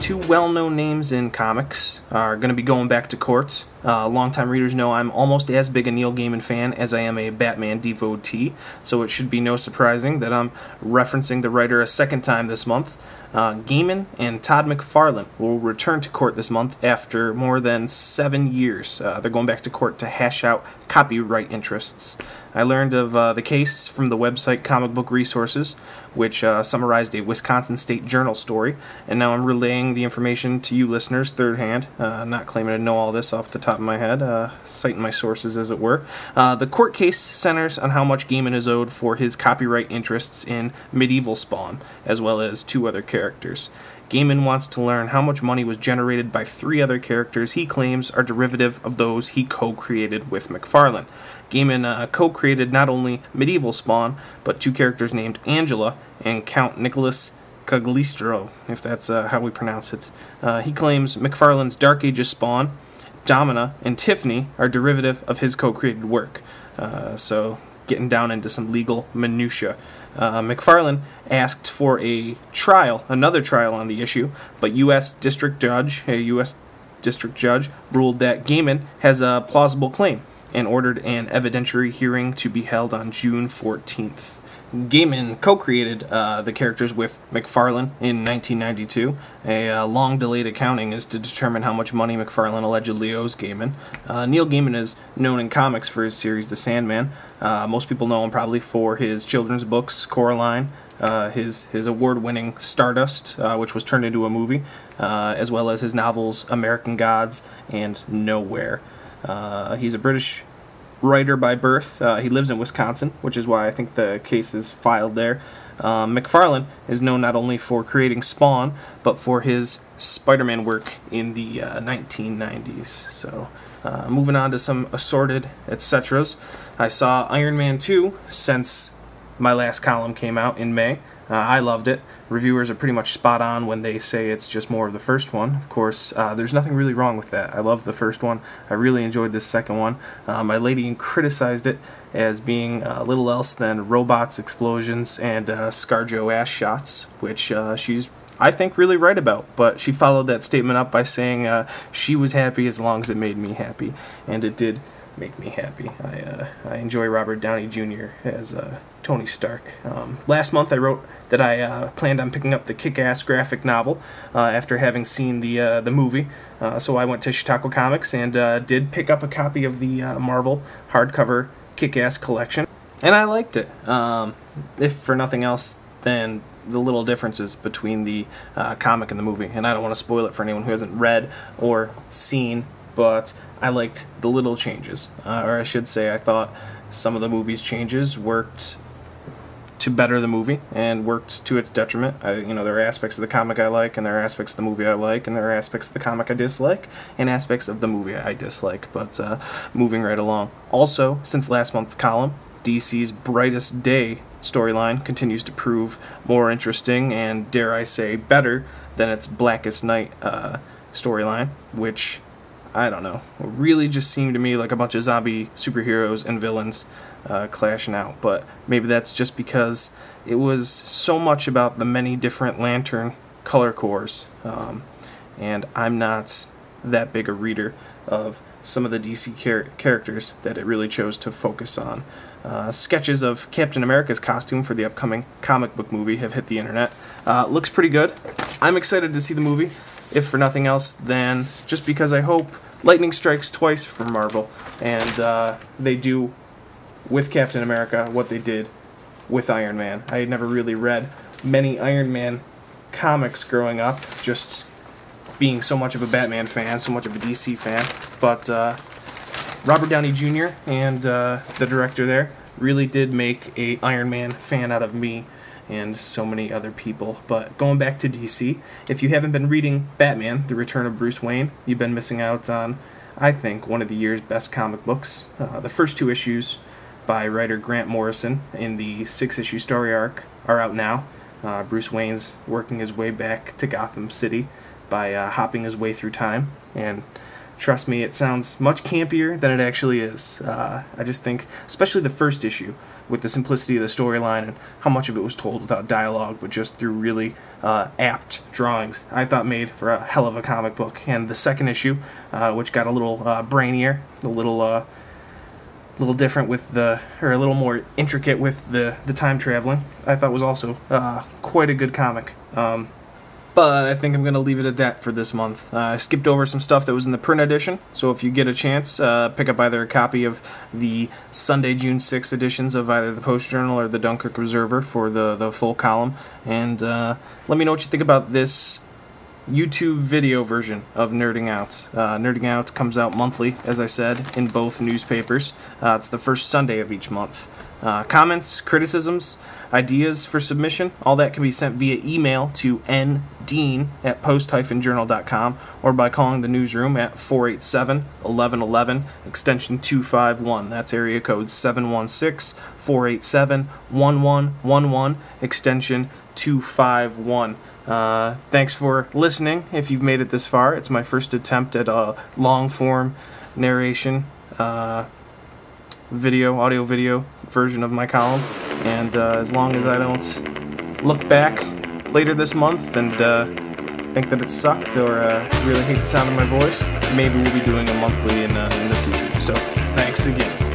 two well-known names in comics are going to be going back to court. Longtime readers know I'm almost as big a Neil Gaiman fan as I am a Batman devotee, so it should be no surprising that I'm referencing the writer a second time this month. Gaiman and Todd McFarlane will return to court this month after more than 7 years. They're going back to court to hash out copyright interests. I learned of the case from the website Comic Book Resources, which summarized a Wisconsin State Journal story, and now I'm relaying the information to you listeners third hand, not claiming to know all this off the top of my head, citing my sources as it were. The court case centers on how much Gaiman is owed for his copyright interests in Medieval Spawn, as well as 2 other characters. Gaiman wants to learn how much money was generated by 3 other characters he claims are derivative of those he co-created with McFarlane. Gaiman co-created not only Medieval Spawn, but 2 characters named Angela and Count Nicholas Cagliostro, if that's how we pronounce it. He claims McFarlane's Dark Ages Spawn, Domina, and Tiffany are derivative of his co-created work. So getting down into some legal minutia. McFarlane asked for another trial on the issue, but a U.S. District Judge ruled that Gaiman has a plausible claim and ordered an evidentiary hearing to be held on June 14th. Gaiman co-created the characters with McFarlane in 1992. A long-delayed accounting is to determine how much money McFarlane allegedly owes Gaiman. Neil Gaiman is known in comics for his series The Sandman. Most people know him probably for his children's books, Coraline, his award-winning Stardust, which was turned into a movie, as well as his novels American Gods and Nowhere. He's a British writer by birth. He lives in Wisconsin, which is why I think the case is filed there. McFarlane is known not only for creating Spawn, but for his Spider-Man work in the 1990s. So, moving on to some assorted etceteras. I saw Iron Man 2 since my last column came out in May. I loved it. Reviewers are pretty much spot on when they say it's just more of the first one. Of course, there's nothing really wrong with that. I loved the first one. I really enjoyed this second one. My lady criticized it as being little else than robots, explosions, and ScarJo ass shots, which she's, I think, really right about. But she followed that statement up by saying she was happy as long as it made me happy. And it did make me happy. I enjoy Robert Downey Jr. as Tony Stark. Last month I wrote that I planned on picking up the Kick-Ass graphic novel after having seen the movie. So I went to Chautauqua Comics and did pick up a copy of the Marvel hardcover Kick-Ass collection. And I liked it. If for nothing else than the little differences between the comic and the movie. And I don't want to spoil it for anyone who hasn't read or seen, but I liked the little changes. Or I should say, I thought some of the movie's changes worked to better the movie and worked to its detriment. There are aspects of the comic I like, and there are aspects of the movie I like, and there are aspects of the comic I dislike, and aspects of the movie I dislike. But moving right along. Also, since last month's column, DC's Brightest Day storyline continues to prove more interesting and, dare I say, better than its Blackest Night storyline, which, I don't know, really just seemed to me like a bunch of zombie superheroes and villains clashing out. But maybe that's just because it was so much about the many different Lantern color cores, and I'm not that big a reader of some of the DC characters that it really chose to focus on. Sketches of Captain America's costume for the upcoming comic book movie have hit the internet. Looks pretty good. I'm excited to see the movie, if for nothing else than just because I hope lightning strikes twice for Marvel, and they do with Captain America what they did with Iron Man. I had never really read many Iron Man comics growing up, just being so much of a Batman fan, so much of a DC fan, but Robert Downey Jr. and the director there really did make a Iron Man fan out of me and so many other people. But going back to DC, if you haven't been reading Batman, The Return of Bruce Wayne, you've been missing out on, I think, one of the year's best comic books. The first 2 issues by writer Grant Morrison in the 6-issue story arc are out now. Bruce Wayne's working his way back to Gotham City by hopping his way through time, and trust me, it sounds much campier than it actually is. I just think, especially the first issue, with the simplicity of the storyline and how much of it was told without dialogue, but just through really apt drawings, I thought made for a hell of a comic book. And the second issue, which got a little brainier, a little different with or a little more intricate with the time traveling, I thought was also quite a good comic. But I think I'm going to leave it at that for this month. I skipped over some stuff that was in the print edition, so if you get a chance, pick up either a copy of the Sunday, June 6th editions of either the Post-Journal or the Dunkirk Observer for the full column, and let me know what you think about this YouTube video version of Nerding Out. Nerding Out comes out monthly, as I said, in both newspapers. It's the first Sunday of each month. Comments, criticisms, ideas for submission, all that can be sent via email to ndean@post-journal.com or by calling the newsroom at 487-1111, extension 251. That's area code 716-487-1111, extension 251. Thanks for listening if you've made it this far. It's my first attempt at a long-form narration, audio-video version of my column, and as long as I don't look back later this month and think that it sucked or really hate the sound of my voice, maybe we'll be doing a monthly in the future. So, thanks again.